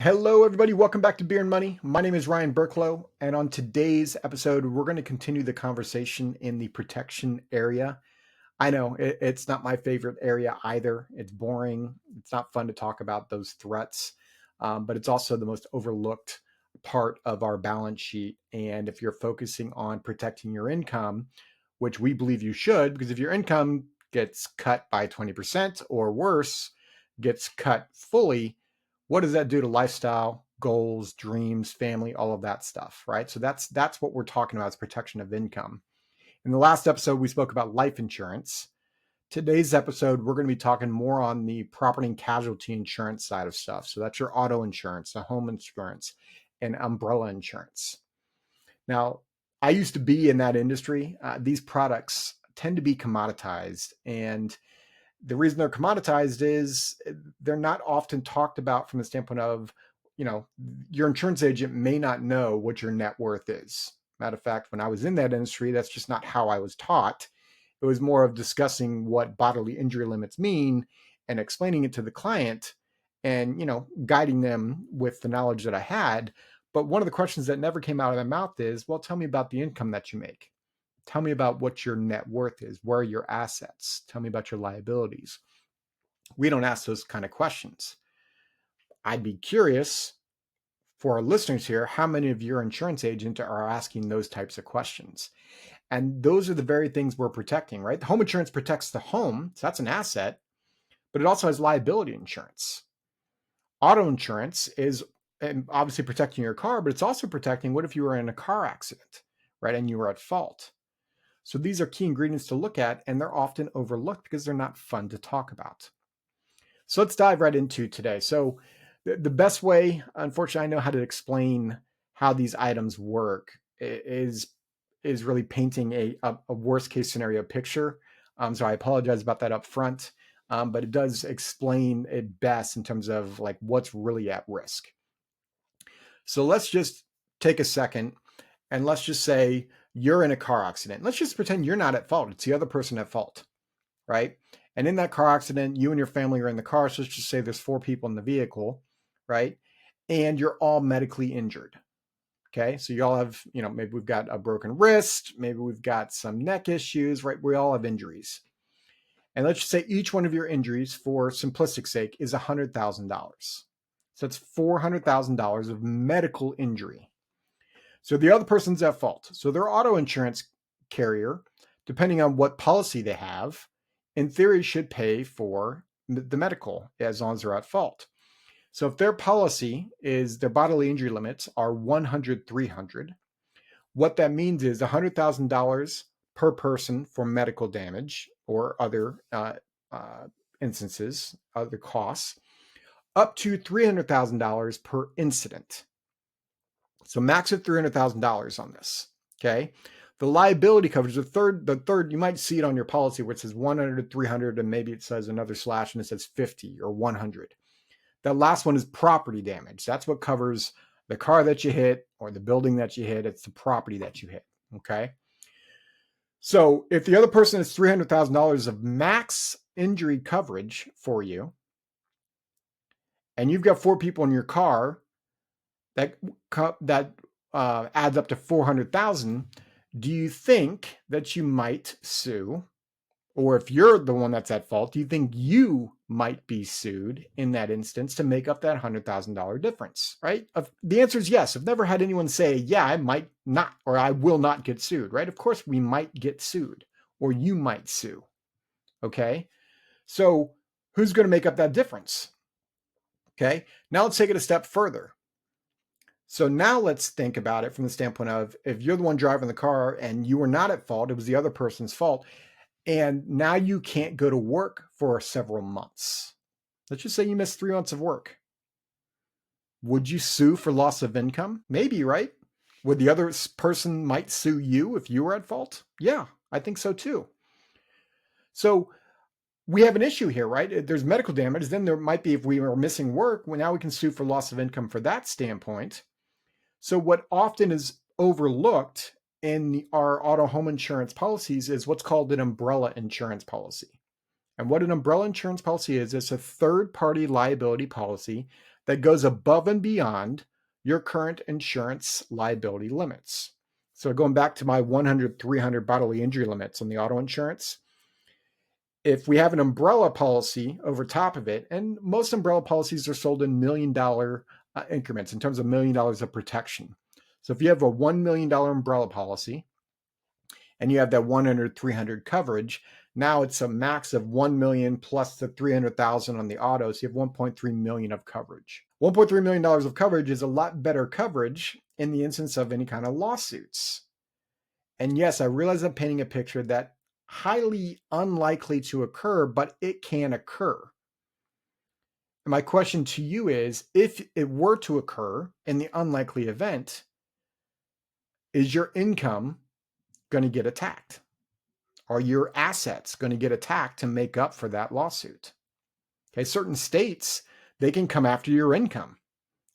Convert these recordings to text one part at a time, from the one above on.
Hello, everybody. Welcome back to Beer and Money. My name is Ryan Burklo, and on today's episode, we're going to continue the conversation in the protection area. I know it's not my favorite area either. It's boring. It's not fun to talk about those threats, but it's also the most overlooked part of our balance sheet. And if you're focusing on protecting your income, which we believe you should, because if your income gets cut by 20% or worse, gets cut fully, what does that do to lifestyle, goals, dreams, family, all of that stuff, right? So that's what we're talking about is protection of income. In the last episode, we spoke about life insurance. Today's episode, we're going to be talking more on the property and casualty insurance side of stuff. So that's your auto insurance, the home insurance, and umbrella insurance. Now, I used to be in that industry. These products tend to be commoditized, and the reason they're commoditized is they're not often talked about from the standpoint of, your insurance agent may not know what your net worth is. Matter of fact, when I was in that industry, that's just not how I was taught. It was more of discussing what bodily injury limits mean and explaining it to the client and, guiding them with the knowledge that I had. But one of the questions that never came out of my mouth is, well, tell me about the income that you make. Tell me about what your net worth is. Where are your assets? Tell me about your liabilities. We don't ask those kind of questions. I'd be curious for our listeners here, how many of your insurance agents are asking those types of questions? And those are the very things we're protecting, right? The home insurance protects the home, so that's an asset, but it also has liability insurance. Auto insurance is obviously protecting your car, but it's also protecting what if you were in a car accident, right? And you were at fault. So these are key ingredients to look at, and they're often overlooked because they're not fun to talk about. So let's dive right into today. So the best way, unfortunately, I know how to explain how these items work is really painting a worst case scenario picture. So I apologize about that up front, but it does explain it best in terms of like what's really at risk. So let's just take a second and let's just say you're in a car accident. Let's just pretend you're not at fault. It's the other person at fault, right? And in that car accident, you and your family are in the car. So let's just say there's 4 people in the vehicle, right? And you're all medically injured. Okay. So you all have, maybe we've got a broken wrist, maybe we've got some neck issues, right? We all have injuries. And let's just say each one of your injuries, for simplistic sake, is $100,000. So that's $400,000 of medical injury. So the other person's at fault. So their auto insurance carrier, depending on what policy they have, in theory should pay for the medical as long as they're at fault. So if their policy is their bodily injury limits are 100, 300, what that means is $100,000 per person for medical damage or other instances, other costs, up to $300,000 per incident. So max of $300,000 on this. Okay. The liability coverage, the third, you might see it on your policy where it says 100, 300, and maybe it says another slash and it says 50 or 100. That last one is property damage. That's what covers the car that you hit or the building that you hit. It's the property that you hit. Okay. So if the other person has $300,000 of max injury coverage for you, and you've got 4 people in your car, that adds up to 400,000. Do you think that you might sue? Or if you're the one that's at fault, do you think you might be sued in that instance to make up that $100,000 difference, right? The answer is yes. I've never had anyone say, yeah, I might not, or I will not get sued, right? Of course, we might get sued, or you might sue, okay? So who's going to make up that difference? Okay, now let's take it a step further. So now let's think about it from the standpoint of if you're the one driving the car and you were not at fault, it was the other person's fault, and now you can't go to work for several months. Let's just say you missed 3 months of work. Would you sue for loss of income? Maybe, right? Would the other person might sue you if you were at fault? Yeah, I think so too. So we have an issue here, right? There's medical damage. Then there might be, if we are missing work, well, now we can sue for loss of income for that standpoint. So what often is overlooked in our auto home insurance policies is what's called an umbrella insurance policy. And what an umbrella insurance policy is, it's a third-party liability policy that goes above and beyond your current insurance liability limits. So going back to my 100, 300 bodily injury limits on the auto insurance, if we have an umbrella policy over top of it, and most umbrella policies are sold in $1 million increments in terms of $1 million of protection. So if you have a $1 million umbrella policy and you have that 100, 300 coverage, now it's a max of 1 million plus the 300,000 on the auto. So you have 1.3 million of coverage. $1.3 million of coverage is a lot better coverage in the instance of any kind of lawsuits. And yes, I realize I'm painting a picture that highly unlikely to occur, but it can occur. And my question to you is, if it were to occur in the unlikely event, is your income going to get attacked? Are your assets going to get attacked to make up for that lawsuit? Okay, certain states, they can come after your income.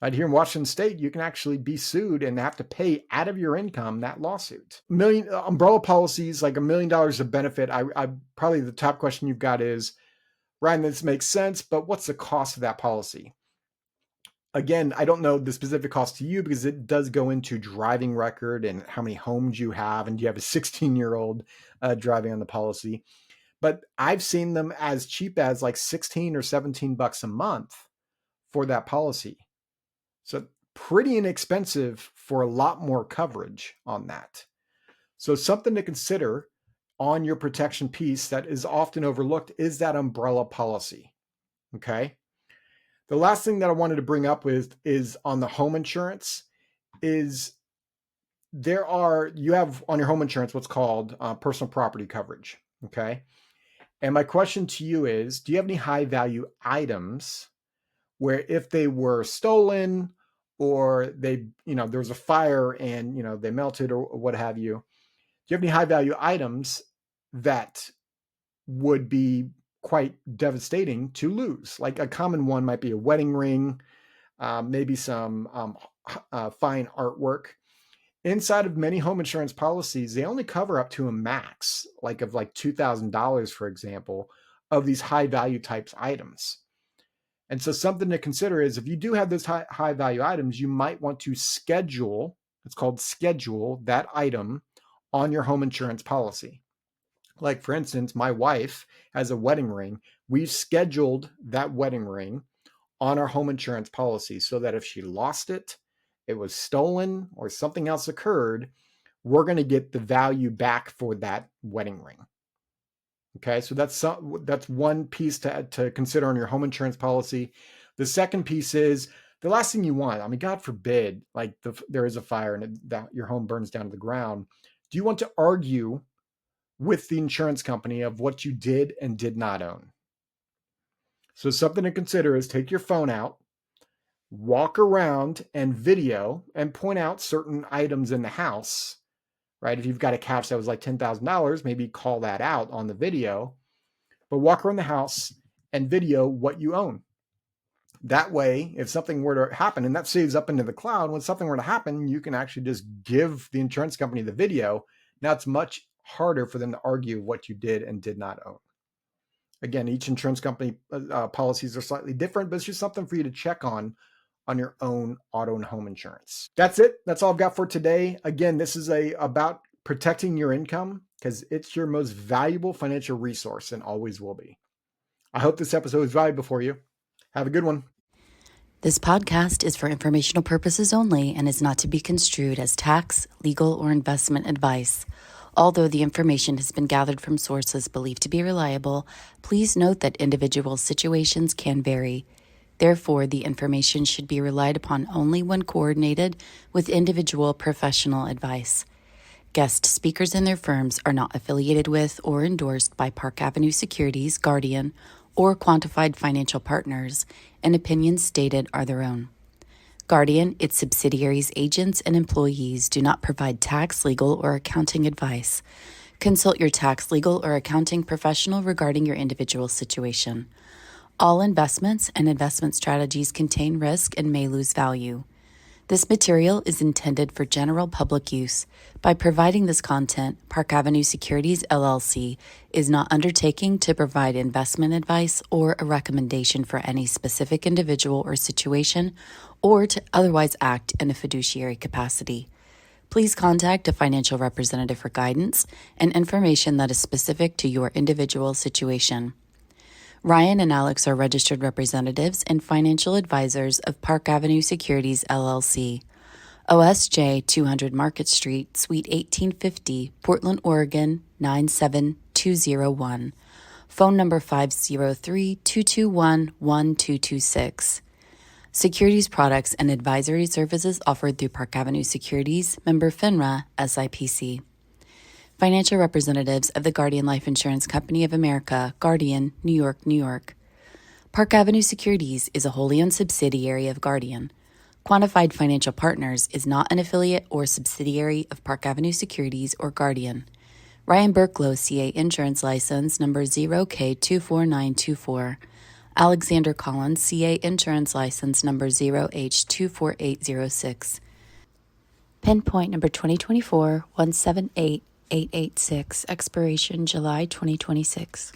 Right here in Washington State, you can actually be sued and have to pay out of your income that lawsuit. Umbrella policies, like $1 million of benefit. I probably the top question you've got is, Ryan, this makes sense, but what's the cost of that policy? Again, I don't know the specific cost to you because it does go into driving record and how many homes you have, and do you have a 16-year-old driving on the policy? But I've seen them as cheap as like 16 or 17 bucks a month for that policy. So pretty inexpensive for a lot more coverage on that. So something to consider on your protection piece that is often overlooked is that umbrella policy. Okay. The last thing that I wanted to bring up is on the home insurance is you have on your home insurance what's called personal property coverage. Okay. And my question to you is, do you have any high value items where if they were stolen or there was a fire and, they melted or what have you, do you have any high value items that would be quite devastating to lose? Like a common one might be a wedding ring, maybe some fine artwork. Inside of many home insurance policies, they only cover up to a max, of $2,000, for example, of these high value types items. And so something to consider is if you do have those high value items, you might want to schedule that item on your home insurance policy. Like for instance, my wife has a wedding ring. We've scheduled that wedding ring on our home insurance policy so that if she lost it, it was stolen, or something else occurred, we're going to get the value back for that wedding ring. Okay, so that's one piece to consider on your home insurance policy. The second piece is the last thing you want. I mean, God forbid, there is a fire and your home burns down to the ground. Do you want to argue with the insurance company of what you did and did not own? So something to consider is take your phone out, walk around and video and point out certain items in the house, right? If you've got a couch that was like $10,000, maybe call that out on the video, but walk around the house and video what you own. That way, if something were to happen, and that saves up into the cloud, when something were to happen, you can actually just give the insurance company the video. Now it's much harder for them to argue what you did and did not own. Again, each insurance company policies are slightly different, but it's just something for you to check on your own auto and home insurance. That's it. That's all I've got for today. Again, this is about protecting your income because it's your most valuable financial resource and always will be. I hope this episode was valuable for you. Have a good one. This podcast is for informational purposes only and is not to be construed as tax, legal, or investment advice. Although the information has been gathered from sources believed to be reliable, please note that individual situations can vary. Therefore, the information should be relied upon only when coordinated with individual professional advice. Guest speakers and their firms are not affiliated with or endorsed by Park Avenue Securities, Guardian, or Quantified Financial Partners, and opinions stated are their own. Guardian, its subsidiaries, agents, and employees do not provide tax, legal, or accounting advice. Consult your tax, legal, or accounting professional regarding your individual situation. All investments and investment strategies contain risk and may lose value. This material is intended for general public use. By providing this content, Park Avenue Securities LLC is not undertaking to provide investment advice or a recommendation for any specific individual or situation, or to otherwise act in a fiduciary capacity. Please contact a financial representative for guidance and information that is specific to your individual situation. Ryan and Alex are registered representatives and financial advisors of Park Avenue Securities LLC, OSJ 200 Market Street, Suite 1850, Portland, Oregon 97201. Phone number 503-221-1226. Securities products and advisory services offered through Park Avenue Securities, member FINRA, SIPC. Financial representatives of the Guardian Life Insurance Company of America, Guardian, New York, New York. Park Avenue Securities is a wholly owned subsidiary of Guardian. Quantified Financial Partners is not an affiliate or subsidiary of Park Avenue Securities or Guardian. Ryan Burklo, CA Insurance License Number 0K24924. Alexander Collins, CA Insurance License Number 0H24806. Pinpoint number 2024-178886, expiration July 2026.